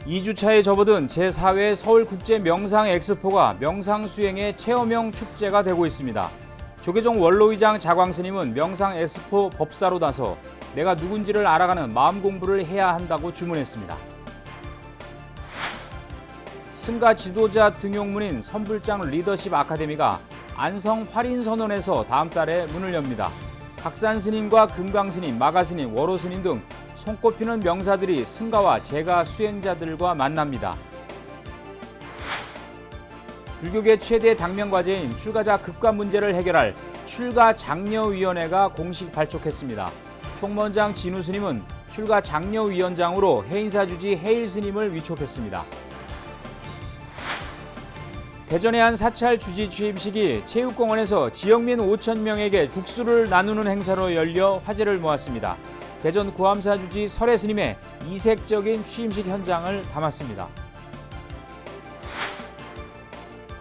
2주차에 접어든 제4회 서울국제명상엑스포가 명상수행의 체험형 축제가 되고 있습니다. 조계종 원로의장 자광스님은 명상엑스포 법사로 나서 내가 누군지를 알아가는 마음 공부를 해야 한다고 주문했습니다. 승가 지도자 등용문인 선불장 리더십 아카데미가 안성 활인선원에서 다음 달에 문을 엽니다. 박산스님과 금강스님, 마가스님, 월호스님 등 손꼽히는 명사들이 승가와 제가 수행자들과 만납니다. 불교계 최대 당면과제인 출가자 급감 문제를 해결할 출가장려위원회가 공식 발족했습니다. 총무원장 진우 스님은 출가장려위원장으로 해인사주지 해일 스님을 위촉했습니다. 대전의 한 사찰 주지 취임식이 체육공원에서 지역민 5,000명에게 국수를 나누는 행사로 열려 화제를 모았습니다. 대전 구암사 주지 설혜 스님의 이색적인 취임식 현장을 담았습니다.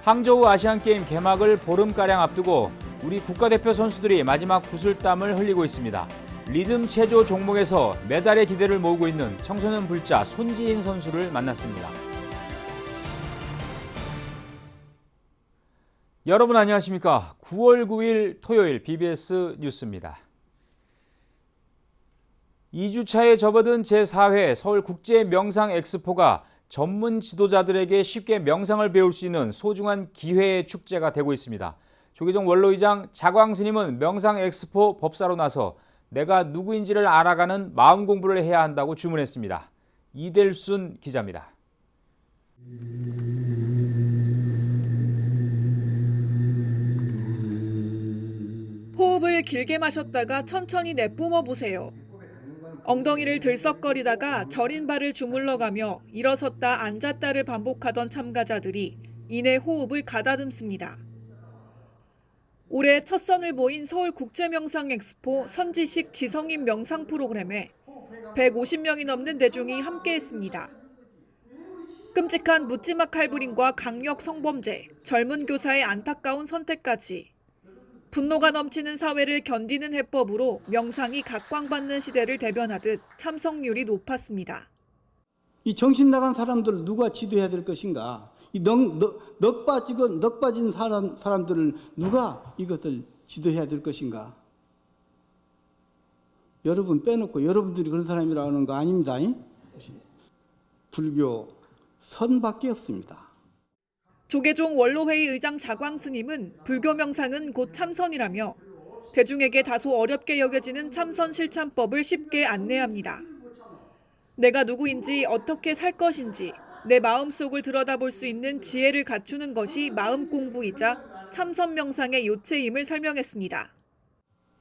항저우 아시안게임 개막을 보름가량 앞두고 우리 국가대표 선수들이 마지막 구슬땀을 흘리고 있습니다. 리듬 체조 종목에서 메달의 기대를 모으고 있는 청소년 불자 손지인 선수를 만났습니다. 여러분 안녕하십니까? 9월 9일 토요일 BBS 뉴스입니다. 2주차에 접어든 제4회 서울국제명상엑스포가 전문 지도자들에게 쉽게 명상을 배울 수 있는 소중한 기회의 축제가 되고 있습니다. 조계종 원로의장 자광스님은 명상엑스포 법사로 나서 내가 누구인지를 알아가는 마음 공부를 해야 한다고 주문했습니다. 이델순 기자입니다. 호흡을 길게 마셨다가 천천히 내뿜어 보세요. 엉덩이를 들썩거리다가 저린 발을 주물러가며 일어섰다 앉았다를 반복하던 참가자들이 이내 호흡을 가다듬습니다. 올해 첫 선을 보인 서울국제명상엑스포 선지식 지성인 명상 프로그램에 150명이 넘는 대중이 함께했습니다. 끔찍한 묻지마 칼부림과 강력 성범죄, 젊은 교사의 안타까운 선택까지 분노가 넘치는 사회를 견디는 해법으로 명상이 각광받는 시대를 대변하듯 참석률이 높았습니다. 이 정신 나간 사람들을 누가 지도해야 될 것인가? 이 넉 빠진 사람들을 누가 이것을 지도해야 될 것인가? 여러분 빼놓고 여러분들이 그런 사람이라는 거 아닙니다. 불교 선밖에 없습니다. 조계종 원로회의 의장 자광스님은 불교 명상은 곧 참선이라며 대중에게 다소 어렵게 여겨지는 참선 실천법을 쉽게 안내합니다. 내가 누구인지 어떻게 살 것인지 내 마음속을 들여다볼 수 있는 지혜를 갖추는 것이 마음 공부이자 참선 명상의 요체임을 설명했습니다.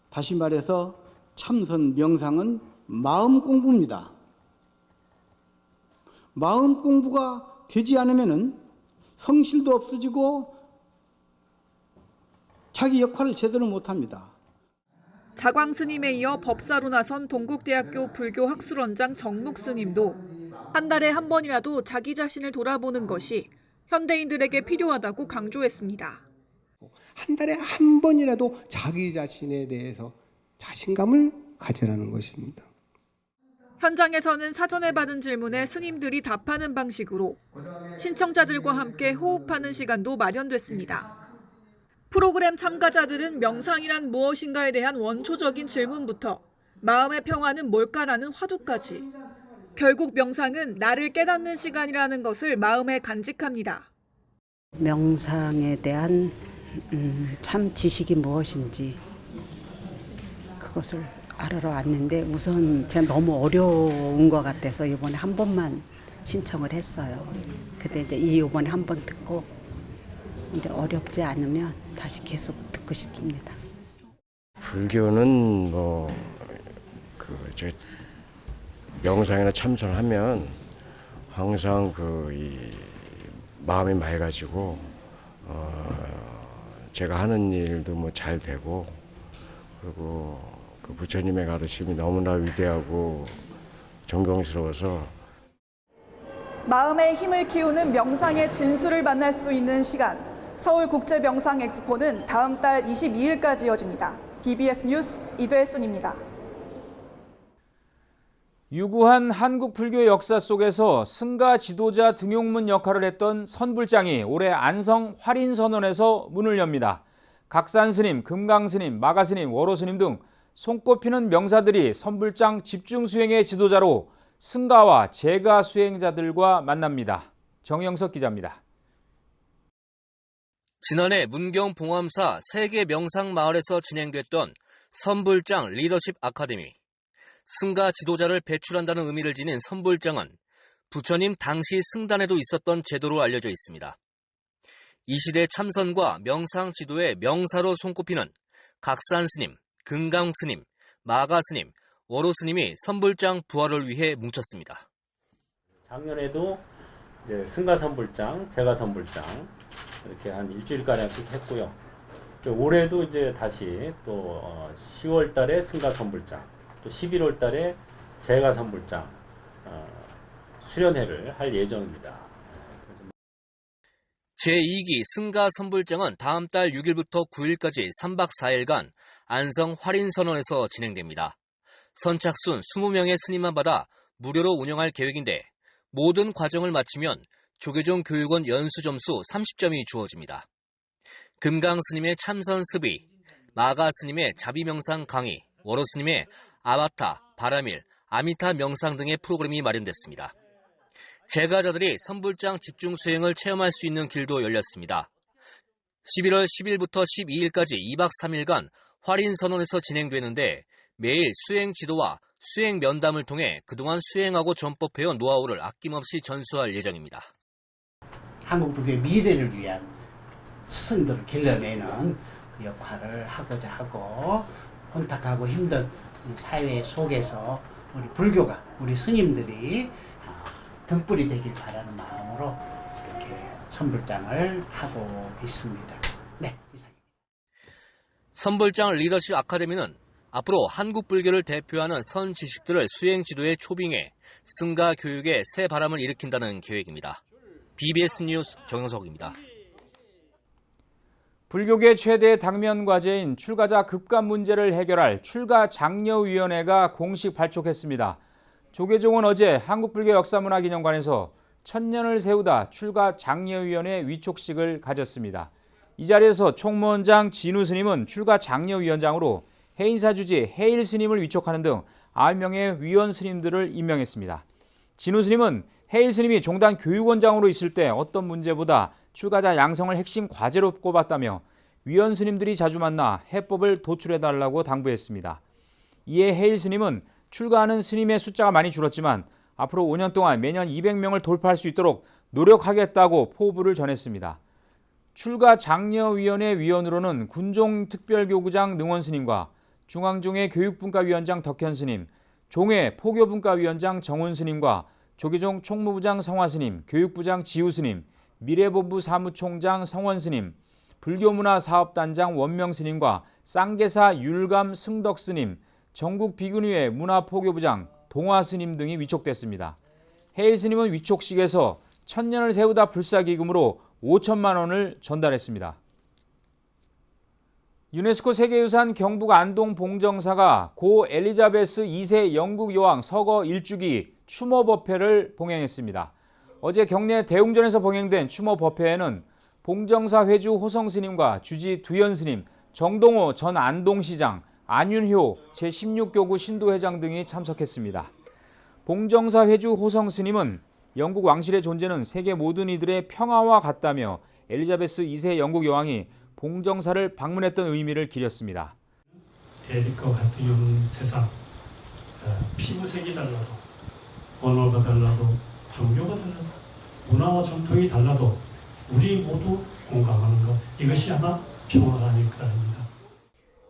다시 말해서 참선 명상은 마음 공부입니다. 마음 공부가 되지 않으면은 성실도 없어지고 자기 역할을 제대로 못합니다. 자광스님에 이어 법사로 나선 동국대학교 불교학술원장 정묵스님도 한 달에 한 번이라도 자기 자신을 돌아보는 것이 현대인들에게 필요하다고 강조했습니다. 한 달에 한 번이라도 자기 자신에 대해서 자신감을 가지라는 것입니다. 현장에서는 사전에 받은 질문에 스님들이 답하는 방식으로 신청자들과 함께 호흡하는 시간도 마련됐습니다. 프로그램 참가자들은 명상이란 무엇인가에 대한 원초적인 질문부터 마음의 평화는 뭘까라는 화두까지 결국 명상은 나를 깨닫는 시간이라는 것을 마음에 간직합니다. 명상에 대한 참 지식이 무엇인지 그것을 알아러 왔는데 우선 제가 너무 어려운 것 같아서 이번에 한 번만 신청을 했어요. 근데 이제 이번에 한 번 듣고 이제 어렵지 않으면 다시 계속 듣고 싶습니다. 불교는 명상이나 참선하면 항상 이 마음이 맑아지고 제가 하는 일도 잘 되고 그리고 그 부처님의 가르침이 너무나 위대하고 존경스러워서 마음의 힘을 키우는 명상의 진수를 만날 수 있는 시간. 서울국제명상엑스포는 다음 달 22일까지 이어집니다. BBS 뉴스 이대순입니다. 유구한 한국 불교 역사 속에서 승가 지도자 등용문 역할을 했던 선불장이 올해 안성 활인선원에서 문을 엽니다. 각산스님, 금강스님, 마가스님, 월호스님 등 손꼽히는 명사들이 선불장 집중수행의 지도자로 승가와 제가 수행자들과 만납니다. 정영석 기자입니다. 지난해 문경 봉암사 세계 명상마을에서 진행됐던 선불장 리더십 아카데미. 승가 지도자를 배출한다는 의미를 지닌 선불장은 부처님 당시 승단에도 있었던 제도로 알려져 있습니다. 이 시대 참선과 명상 지도의 명사로 손꼽히는 각산스님, 금강스님, 마가스님, 월호스님이 선불장 부활을 위해 뭉쳤습니다. 작년에도 이제 승가 선불장, 제가 선불장 이렇게 한 일주일가량씩 했고요. 올해도 이제 다시 또 10월 달에 승가 선불장, 또 11월 달에 제가 선불장 수련회를 할 예정입니다. 제2기 승가 선불장은 다음 달 6일부터 9일까지 3박 4일간 안성 활인선원에서 진행됩니다. 선착순 20명의 스님만 받아 무료로 운영할 계획인데 모든 과정을 마치면 조계종 교육원 연수 점수 30점이 주어집니다. 금강 스님의 참선 습의, 마가 스님의 자비 명상 강의, 월호 스님의 아바타, 바라밀, 아미타 명상 등의 프로그램이 마련됐습니다. 제가자들이 선불장 집중 수행을 체험할 수 있는 길도 열렸습니다. 11월 10일부터 12일까지 2박 3일간 활인선원에서 진행되는데 매일 수행 지도와 수행 면담을 통해 그동안 수행하고 전법해온 노하우를 아낌없이 전수할 예정입니다. 한국 불교의 미래를 위한 스승들을 길러내는 그 역할을 하고자 하고 혼탁하고 힘든 사회 속에서 우리 불교가, 우리 스님들이 등불이 되길 바라는 마음으로 이렇게 선불장을 하고 있습니다. 네, 이상입니다. 선불장 리더십 아카데미는 앞으로 한국 불교를 대표하는 선 지식들을 수행 지도에 초빙해 승가 교육에 새 바람을 일으킨다는 계획입니다. BBS 뉴스 정영석입니다. 불교계 최대 당면 과제인 출가자 급감 문제를 해결할 출가장려위원회가 공식 발족했습니다. 조계종은 어제 한국불교역사문화기념관에서 천년을 세우다 출가장려위원회 위촉식을 가졌습니다. 이 자리에서 총무원장 진우 스님은 출가장려위원장으로 해인사 주지 해일 스님을 위촉하는 등 9명의 위원 스님들을 임명했습니다. 진우 스님은 해일 스님이 종단 교육원장으로 있을 때 어떤 문제보다 출가자 양성을 핵심 과제로 꼽았다며 위원 스님들이 자주 만나 해법을 도출해달라고 당부했습니다. 이에 해일 스님은 출가하는 스님의 숫자가 많이 줄었지만 앞으로 5년 동안 매년 200명을 돌파할 수 있도록 노력하겠다고 포부를 전했습니다. 출가장려위원회 위원으로는 군종특별교구장 능원 스님과 중앙종회 교육분과위원장 덕현 스님, 종회 포교분과위원장 정훈 스님과 조계종 총무부장 성화 스님, 교육부장 지우 스님, 미래본부 사무총장 성원 스님, 불교문화사업단장 원명 스님과 쌍계사 율감 승덕 스님, 전국 비근위회 문화포교부장 동화 스님 등이 위촉됐습니다. 해일 스님은 위촉식에서 천년을 세우다 불사기금으로 5천만 원을 전달했습니다. 유네스코 세계유산 경북 안동 봉정사가 고 엘리자베스 2세 영국 여왕 서거 1주기 추모 법회를 봉행했습니다. 어제 경내 대웅전에서 봉행된 추모 법회에는 봉정사 회주 호성 스님과 주지 두현 스님, 정동호 전 안동시장, 안윤효 제16교구 신도회장 등이 참석했습니다. 봉정사 회주 호성 스님은 영국 왕실의 존재는 세계 모든 이들의 평화와 같다며 엘리자베스 2세 영국 여왕이 봉정사를 방문했던 의미를 기렸습니다. 대립과 같은 이런 세상, 피부색이 달라도 언어가 달라도 종교가 달라도 문화와 전통이 달라도 우리 모두 공감하는 것, 이것이 아마 평화가 아닐까 합니다.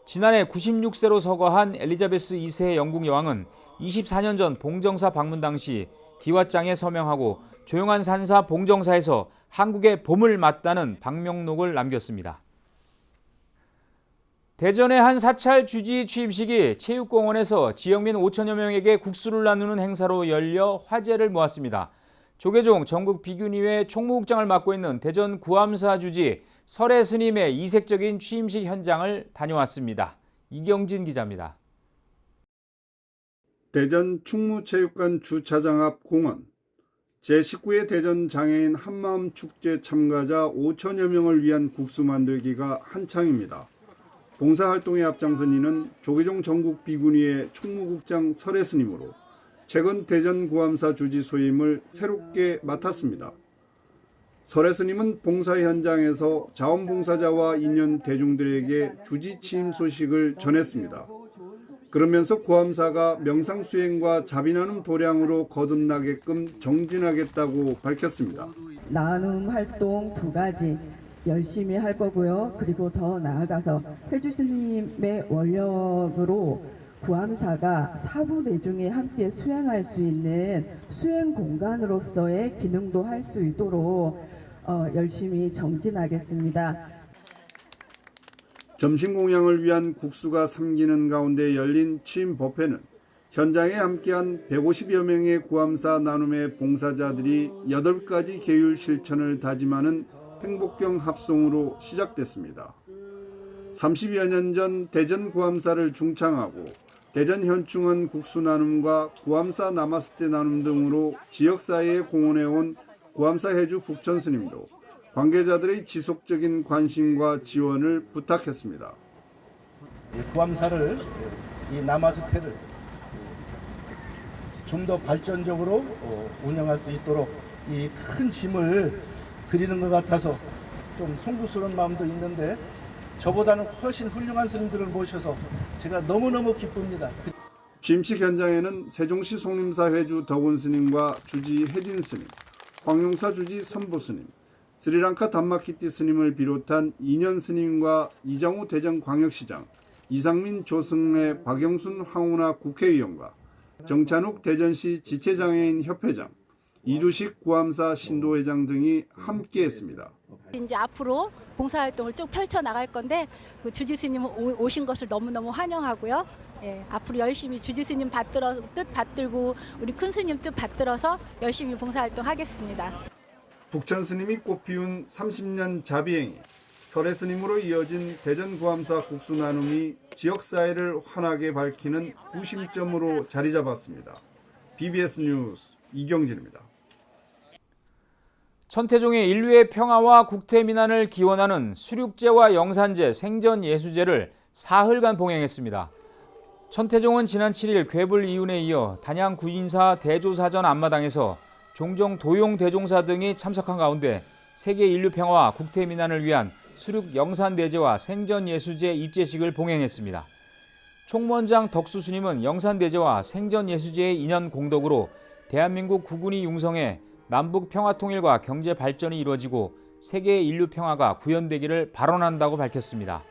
지난해 96세로 서거한 엘리자베스 2세 영국 여왕은 24년 전 봉정사 방문 당시 기왓장에 서명하고 조용한 산사 봉정사에서 한국의 봄을 맞다는 방명록을 남겼습니다. 대전의 한 사찰 주지 취임식이 체육공원에서 지역민 5천여 명에게 국수를 나누는 행사로 열려 화제를 모았습니다. 조계종 전국 비균위회 총무국장을 맡고 있는 대전 구암사 주지 설해 스님의 이색적인 취임식 현장을 다녀왔습니다. 이경진 기자입니다. 대전 충무체육관 주차장 앞 공원, 제19회 대전 장애인 한마음 축제 참가자 5천여 명을 위한 국수 만들기가 한창입니다. 봉사활동에 앞장선 이는 조계종 전국 비군위의 총무국장 설혜 스님으로 최근 대전 구암사 주지 소임을 새롭게 맡았습니다. 설혜 스님은 봉사 현장에서 자원봉사자와 인연 대중들에게 주지 취임 소식을 전했습니다. 그러면서 구암사가 명상수행과 자비나눔 도량으로 거듭나게끔 정진하겠다고 밝혔습니다. 나눔 활동 2가지 열심히 할 거고요. 그리고 더 나아가서 회주 스님의 원력으로 구암사가 사부내중에 함께 수행할 수 있는 수행 공간으로서의 기능도 할 수 있도록 열심히 정진하겠습니다. 점심 공양을 위한 국수가 삼기는 가운데 열린 취임 법회는 현장에 함께한 150여 명의 구암사 나눔의 봉사자들이 8가지 계율 실천을 다짐하는 행복경 합송으로 시작됐습니다. 30여 년 전 대전 구암사를 중창하고 대전 현충원 국수 나눔과 구암사 나마스테 나눔 등으로 지역사회에 공헌해온 구암사 해주 국천 스님도 관계자들의 지속적인 관심과 지원을 부탁했습니다. 구암사를, 이 나마스테를 좀 더 발전적으로 운영할 수 있도록 이 큰 힘을 드리는 것 같아서 좀 송구스러운 마음도 있는데 저보다는 훨씬 훌륭한 스님들을 모셔서 제가 너무너무 기쁩니다. 취임식 현장에는 세종시 송림사 회주 덕운 스님과 주지 혜진 스님, 황용사 주지 선보 스님, 스리랑카 단마키티 스님을 비롯한 이년 스님과 이장우 대전광역시장, 이상민 조승래 박영순 황운하 국회의원과 정찬욱 대전시 지체장애인 협회장, 이두식 구암사 신도회장 등이 함께했습니다. 이제 앞으로 봉사활동을 쭉 펼쳐 나갈 건데 그 주지스님 오신 것을 너무너무 환영하고요. 예, 앞으로 열심히 주지스님 뜻 받들고 우리 큰 스님 뜻 받들어서 열심히 봉사활동 하겠습니다. 북천 스님이 꽃피운 30년 자비행위, 설혜 스님으로 이어진 대전 구암사 국수 나눔이 지역사회를 환하게 밝히는 구심점으로 자리 잡았습니다. BBS 뉴스 이경진입니다. 천태종의 인류의 평화와 국태민안을 기원하는 수륙제와 영산제, 생전예수제를 사흘간 봉행했습니다. 천태종은 지난 7일 괴불 이윤에 이어 단양 구인사 대조사전 앞마당에서 종종 도용 대종사 등이 참석한 가운데 세계 인류 평화와 국태민안을 위한 수륙 영산대제와 생전예수제 입제식을 봉행했습니다. 총무원장 덕수 스님은 영산대제와 생전예수제의 인연 공덕으로 대한민국 국군이 융성해 남북 평화통일과 경제 발전이 이루어지고 세계 인류 평화가 구현되기를 발언한다고 밝혔습니다.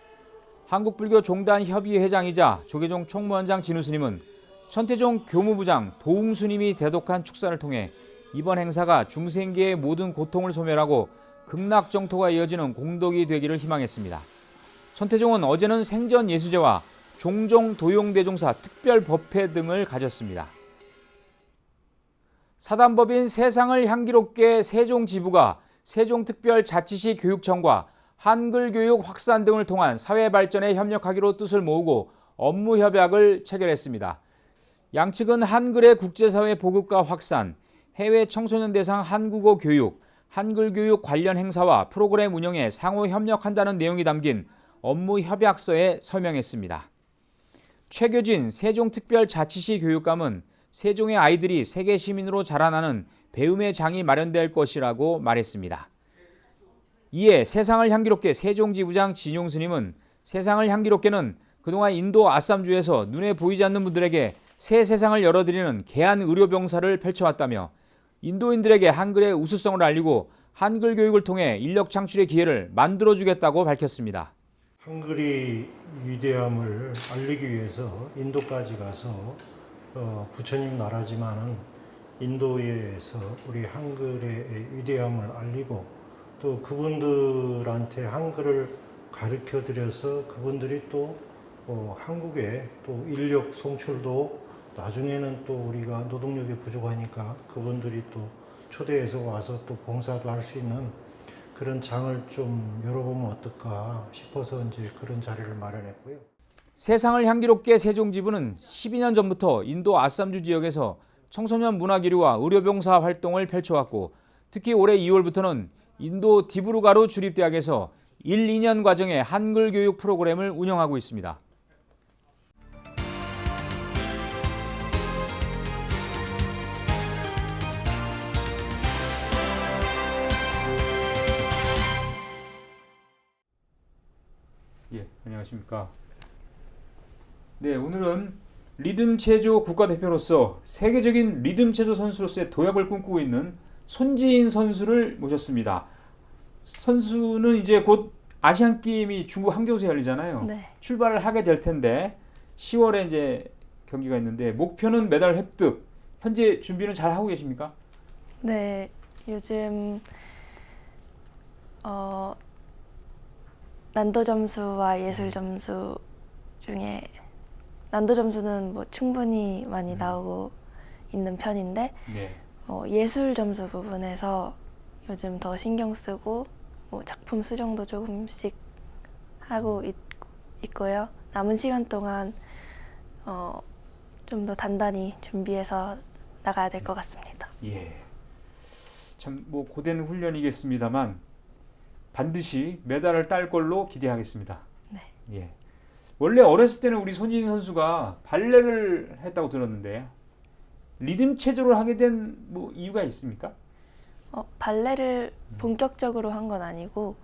한국불교종단 협의회장이자 조계종 총무원장 진우 스님은 천태종 교무부장 도웅 스님이 대독한 축사를 통해 이번 행사가 중생계의 모든 고통을 소멸하고 극락정토가 이어지는 공덕이 되기를 희망했습니다. 천태종은 어제는 생전예수제와 종종 도용대종사 특별법회 등을 가졌습니다. 사단법인 세상을 향기롭게 세종지부가 세종특별자치시 교육청과 한글교육 확산 등을 통한 사회발전에 협력하기로 뜻을 모으고 업무협약을 체결했습니다. 양측은 한글의 국제사회 보급과 확산, 해외 청소년 대상 한국어 교육, 한글교육 관련 행사와 프로그램 운영에 상호 협력한다는 내용이 담긴 업무협약서에 서명했습니다. 최교진 세종특별자치시 교육감은 세종의 아이들이 세계 시민으로 자라나는 배움의 장이 마련될 것이라고 말했습니다. 이에 세상을 향기롭게 세종지부장 진용 스님은 세상을 향기롭게는 그동안 인도 아쌈주에서 눈에 보이지 않는 분들에게 새 세상을 열어드리는 개한 의료병사를 펼쳐왔다며 인도인들에게 한글의 우수성을 알리고 한글 교육을 통해 인력 창출의 기회를 만들어주겠다고 밝혔습니다. 한글이 위대함을 알리기 위해서 인도까지 가서 부처님 나라지만은 인도에서 우리 한글의 위대함을 알리고 또 그분들한테 한글을 가르쳐 드려서 그분들이 또 한국의 또 인력 송출도 나중에는 또 우리가 노동력이 부족하니까 그분들이 또 초대해서 와서 또 봉사도 할 수 있는 그런 장을 좀 열어보면 어떨까 싶어서 이제 그런 자리를 마련했고요. 세상을 향기롭게 세종지부는 12년 전부터 인도 아쌈주 지역에서 청소년 문화기류와 의료봉사 활동을 펼쳐왔고 특히 올해 2월부터는 인도 디브루가루 주립대학에서 1, 2년 과정의 한글 교육 프로그램을 운영하고 있습니다. 예, 안녕하십니까. 네, 오늘은 리듬 체조 국가대표로서 세계적인 리듬 체조 선수로서의 도약을 꿈꾸고 있는 손지인 선수를 모셨습니다. 선수는 이제 곧 아시안 게임이 중국 항저우에서 열리잖아요. 네. 출발을 하게 될 텐데 10월에 이제 경기가 있는데 목표는 메달 획득. 현재 준비는 잘 하고 계십니까? 네, 요즘 난도 점수와 예술 점수 중에 난도 점수는 뭐 충분히 많이 나오고 있는 편인데 네. 예술 점수 부분에서 요즘 더 신경 쓰고 뭐 작품 수정도 조금씩 하고 있고요. 남은 시간 동안 좀 더 단단히 준비해서 나가야 될 것 같습니다. 예. 참 뭐 고된 훈련이겠습니다만 반드시 메달을 딸 걸로 기대하겠습니다. 네. 예. 원래 어렸을 때는 우리 손지인 선수가 발레를 했다고 들었는데 리듬 체조를 하게 된 뭐 이유가 있습니까? 발레를 본격적으로 한 건 아니고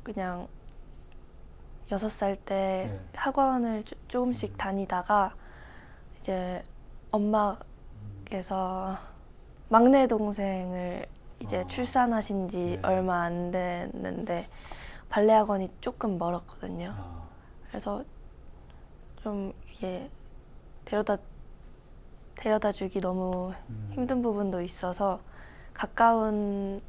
그냥 6살 때 학원을 조금씩 다니다가 이제 엄마께서 막내 동생을 이제 출산하신 지 얼마 안 됐는데 발레 학원이 조금 멀었거든요. 그래서 좀 이게 데려다 주기 너무 힘든 부분도 있어서 가까운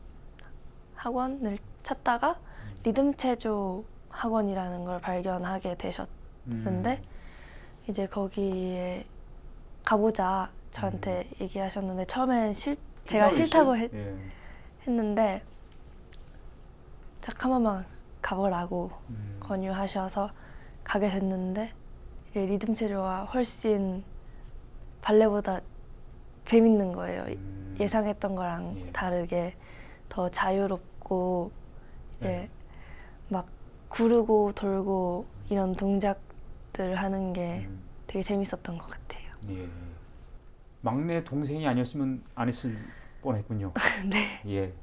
학원을 찾다가 리듬 체조 학원이라는 걸 발견하게 되셨는데 이제 거기에 가보자 저한테 얘기하셨는데 처음엔 제가 싫다고 했는데 잠깐만 가보라고 권유하셔서 가게 됐는데 이제 리듬 체조가 훨씬 발레보다 재밌는 거예요. 예상했던 거랑 다르게 더 자유롭고 이제 막 구르고 돌고 이런 동작들 하는 게 되게 재밌었던 것 같아요. 예. 막내 동생이 아니었으면 안 했을 뻔했군요. 네. 예.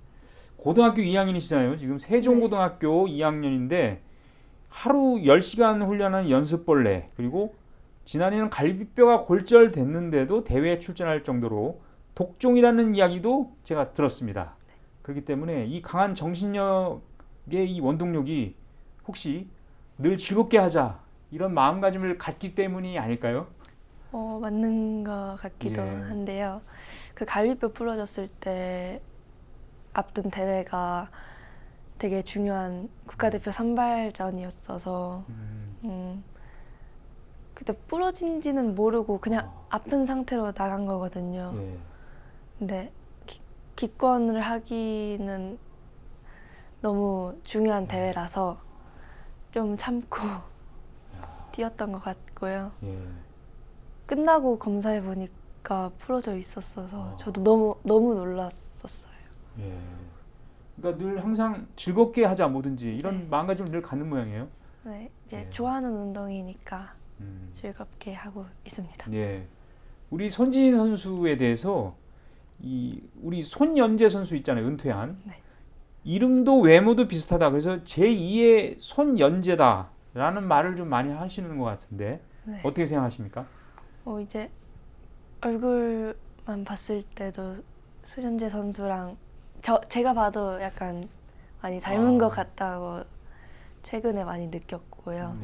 고등학교 2학년이시잖아요. 지금 세종고등학교 2학년인데 하루 10시간 훈련한 연습벌레 그리고 지난해는 갈비뼈가 골절됐는데도 대회에 출전할 정도로 독종이라는 이야기도 제가 들었습니다. 그렇기 때문에 이 강한 정신력의 이 원동력이 혹시 늘 즐겁게 하자 이런 마음가짐을 갖기 때문이 아닐까요? 맞는 것 같기도 한데요. 그 갈비뼈 부러졌을 때 앞둔 대회가 되게 중요한 국가대표 선발전이었어서 그때 부러진지는 모르고 그냥 아픈 상태로 나간 거거든요. 근데 기권을 하기는 너무 중요한 대회라서 좀 참고 뛰었던 것 같고요. 끝나고 검사해 보니까 부러져 있었어서 저도 너무 놀랐었어요. 그러니까 늘 항상 즐겁게 하자 뭐든지 이런 마음가짐을 늘 갖는 모양이에요. 네, 이제 좋아하는 운동이니까 즐겁게 하고 있습니다. 예, 우리 손지인 선수에 대해서 우리 손연재 선수 있잖아요, 은퇴한. 이름도 외모도 비슷하다. 그래서 제2의 손연재다라는 말을 좀 많이 하시는 것 같은데 어떻게 생각하십니까? 이제 얼굴만 봤을 때도 손연재 선수랑 제가 봐도 약간 많이 닮은 것 같다고 최근에 많이 느꼈고요.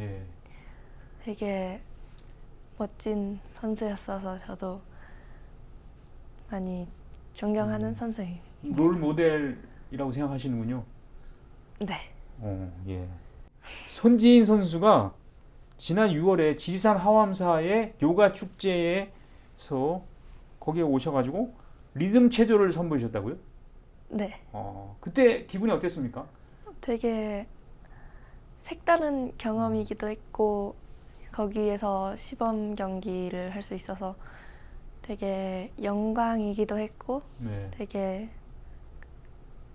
되게 멋진 선수였어서 저도 많이 존경하는 선수입니다. 롤 모델이라고 생각하시는군요. 네. 예. 손지인 선수가 지난 6월에 지리산 하암사의 요가 축제에서 거기에 오셔가지고 리듬 체조를 선보이셨다고요? 네. 그때 기분이 어땠습니까? 되게 색다른 경험이기도 했고 거기에서 시범 경기를 할 수 있어서 되게 영광이기도 했고 네. 되게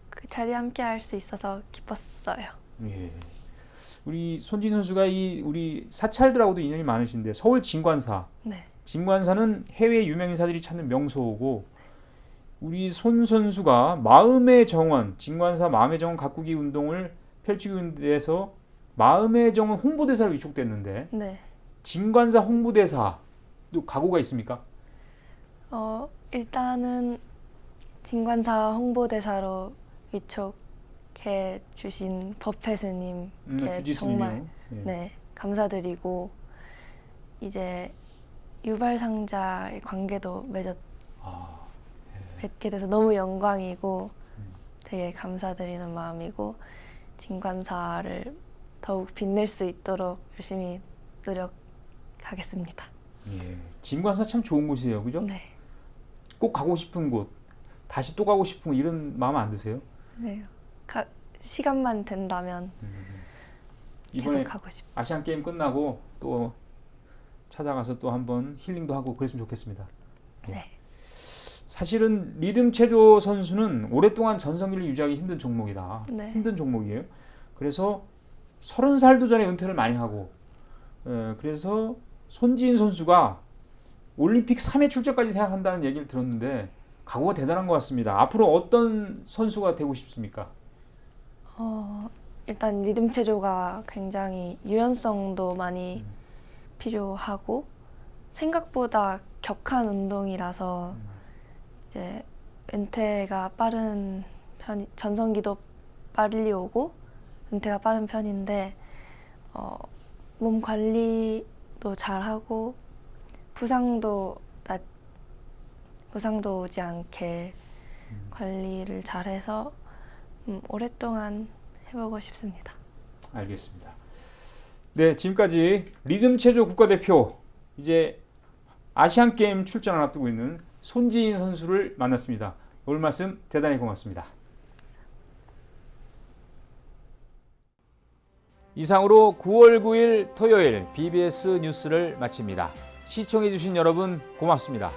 그 자리에 함께 할 수 있어서 기뻤어요. 예. 우리 손진 선수가 우리 사찰들하고도 인연이 많으신데 서울 진관사. 네. 진관사는 해외 유명 인사들이 찾는 명소고 우리 손 선수가 마음의 정원, 진관사 마음의 정원 가꾸기 운동을 펼치기 위해서 마음의 정원 홍보대사로 위촉됐는데 네. 진관사 홍보대사도 각오가 있습니까? 일단은 진관사 홍보대사로 위촉해 주신 법회 스님께 정말 네, 감사드리고 이제 유발상자의 관계도 맺게 돼서 너무 영광이고 되게 감사드리는 마음이고 진관사를 더욱 빛낼 수 있도록 열심히 노력하겠습니다. 예, 진관사 참 좋은 곳이에요, 그죠? 네. 꼭 가고 싶은 곳, 다시 또 가고 싶은 이런 마음 안 드세요? 네. 시간만 된다면 계속 가고 싶어요. 아시안 게임 끝나고 또 찾아가서 또 한번 힐링도 하고 그랬으면 좋겠습니다. 네. 사실은 리듬 체조 선수는 오랫동안 전성기를 유지하기 힘든 종목이다. 네. 힘든 종목이에요. 그래서 30살도 전에 은퇴를 많이 하고 그래서 손지인 선수가 올림픽 3회 출전까지 생각한다는 얘기를 들었는데 각오가 대단한 것 같습니다. 앞으로 어떤 선수가 되고 싶습니까? 일단 리듬 체조가 굉장히 유연성도 많이 필요하고 생각보다 격한 운동이라서 이제 은퇴가 빠른 편이 전성기도 빨리 오고 은퇴가 빠른 편인데 몸 관리도 잘하고 부상도 오지 않게 관리를 잘해서 오랫동안 해보고 싶습니다. 알겠습니다. 네, 지금까지 리듬 체조 국가대표 이제 아시안 게임 출전을 앞두고 있는 손지인 선수를 만났습니다. 오늘 말씀 대단히 고맙습니다. 이상으로 9월 9일 토요일 BBS 뉴스를 마칩니다. 시청해주신 여러분 고맙습니다.